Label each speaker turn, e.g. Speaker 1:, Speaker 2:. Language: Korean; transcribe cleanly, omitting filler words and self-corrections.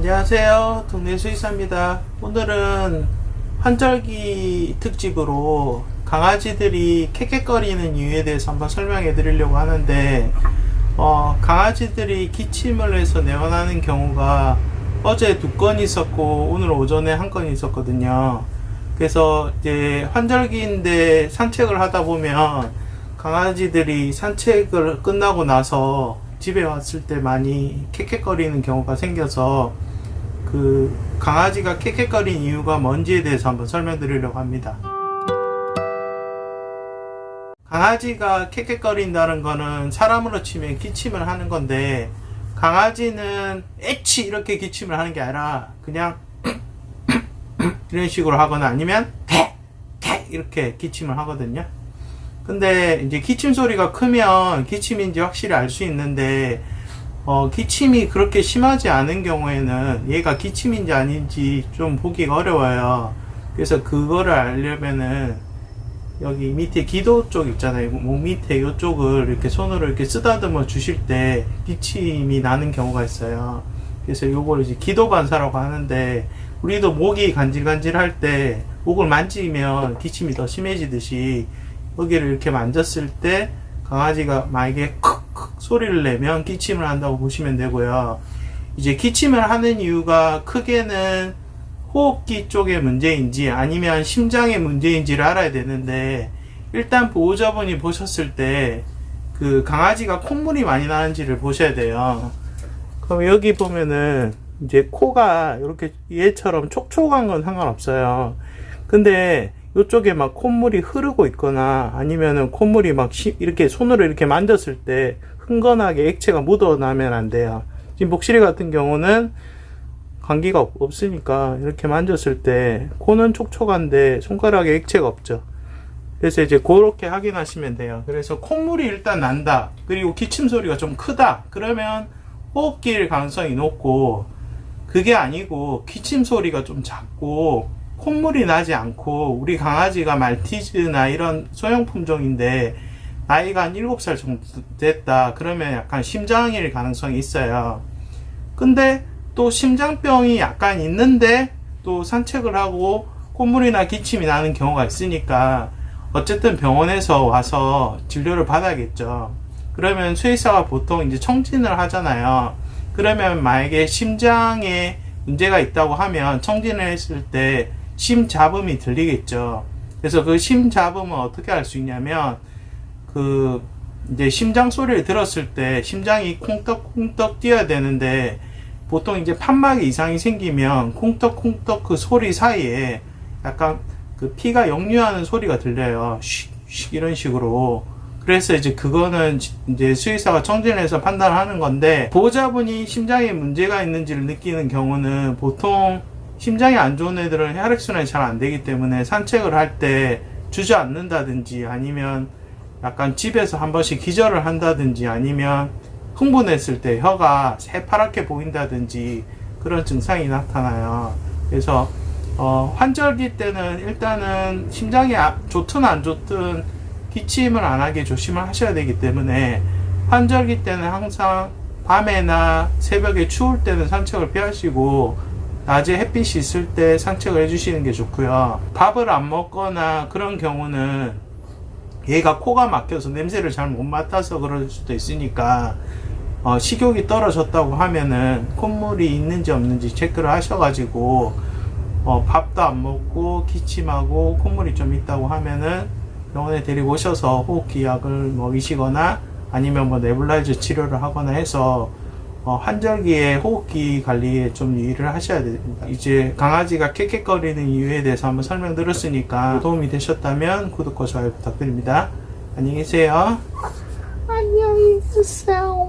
Speaker 1: 안녕하세요, 동네 수의사입니다. 오늘은 환절기 특집으로 강아지들이 캑캑거리는 이유에 대해서 한번 설명해 드리려고 하는데, 강아지들이 기침을 해서 내원하는 경우가 어제 2건 있었고 오늘 오전에 1건 있었거든요. 그래서 이제 환절기인데 산책을 하다 보면 강아지들이 산책을 끝나고 나서 집에 왔을 때 많이 캑캑거리는 경우가 생겨서 그 강아지가 캑캑거리는 이유가 뭔지에 대해서 한번 설명드리려고 합니다. 강아지가 캑캑거린다는 거는 사람으로 치면 기침을 하는 건데, 강아지는 에치 이렇게 기침을 하는 게 아니라 그냥 이런 식으로 하거나 아니면 태 이렇게 기침을 하거든요. 근데 이제 기침 소리가 크면 기침인지 확실히 알 수 있는데, 기침이 그렇게 심하지 않은 경우에는 얘가 기침인지 아닌지 좀 보기가 어려워요. 그래서 그거를 알려면은 여기 밑에 기도 쪽 있잖아요. 목 밑에 이쪽을 이렇게 손으로 이렇게 쓰다듬어 주실 때 기침이 나는 경우가 있어요. 그래서 요걸 이제 기도 반사라고 하는데, 우리도 목이 간질간질 할 때 목을 만지면 기침이 더 심해지듯이 여기를 이렇게 만졌을 때 강아지가 만약에 크크 소리를 내면 기침을 한다고 보시면 되고요. 이제 기침을 하는 이유가 크게는 호흡기 쪽의 문제인지 아니면 심장의 문제인지를 알아야 되는데, 일단 보호자분이 보셨을 때 그 강아지가 콧물이 많이 나는지를 보셔야 돼요. 그럼 여기 보면은 이제 코가 이렇게 얘처럼 촉촉한 건 상관없어요. 근데 이쪽에 막 콧물이 흐르고 있거나 아니면은 콧물이 막 이렇게 손으로 이렇게 만졌을 때 흥건하게 액체가 묻어나면 안 돼요. 지금 복실이 같은 경우는 감기가 없으니까 이렇게 만졌을 때 코는 촉촉한데 손가락에 액체가 없죠. 그래서 이제 그렇게 확인하시면 돼요. 그래서 콧물이 일단 난다, 그리고 기침 소리가 좀 크다, 그러면 호흡기일 가능성이 높고, 그게 아니고 기침 소리가 좀 작고 콧물이 나지 않고, 우리 강아지가 말티즈나 이런 소형 품종인데 나이가 한 7살 정도 됐다, 그러면 약간 심장일 가능성이 있어요. 근데 또 심장병이 약간 있는데 또 산책을 하고 콧물이나 기침이 나는 경우가 있으니까 어쨌든 병원에서 와서 진료를 받아야겠죠. 그러면 수의사가 보통 이제 청진을 하잖아요. 그러면 만약에 심장에 문제가 있다고 하면 청진을 했을 때 심잡음이 들리겠죠. 그래서 그 심잡음은 어떻게 알 수 있냐면, 그 이제 심장 소리를 들었을 때 심장이 콩떡콩떡 뛰어야 되는데, 보통 이제 판막에 이상이 생기면 콩떡콩떡 그 소리 사이에 약간 그 피가 역류하는 소리가 들려요. 쉿 이런 식으로. 그래서 이제 그거는 이제 수의사가 청진해서 판단하는 건데, 보호자분이 심장에 문제가 있는지를 느끼는 경우는 보통 심장이 안 좋은 애들은 혈액순환이 잘 안 되기 때문에 산책을 할 때 주저앉는다든지 아니면 약간 집에서 한 번씩 기절을 한다든지 아니면 흥분했을 때 혀가 새파랗게 보인다든지 그런 증상이 나타나요. 그래서 환절기 때는 일단은 심장이 좋든 안 좋든 기침을 안 하게 조심을 하셔야 되기 때문에, 환절기 때는 항상 밤에나 새벽에 추울 때는 산책을 피하시고 낮에 햇빛이 있을 때 산책을 해주시는 게 좋고요. 밥을 안 먹거나 그런 경우는 얘가 코가 막혀서 냄새를 잘 못 맡아서 그럴 수도 있으니까, 식욕이 떨어졌다고 하면은 콧물이 있는지 없는지 체크를 하셔가지고, 밥도 안 먹고 기침하고 콧물이 좀 있다고 하면은 병원에 데리고 오셔서 호흡기 약을 먹이시거나 아니면 뭐 네블라이저 치료를 하거나 해서 환절기에 호흡기 관리에 좀 유의를 하셔야 됩니다. 이제 강아지가 캑캑거리는 이유에 대해서 한번 설명드렸으니까 도움이 되셨다면 구독과 좋아요 부탁드립니다. 안녕히 계세요.
Speaker 2: 안녕히 계세요.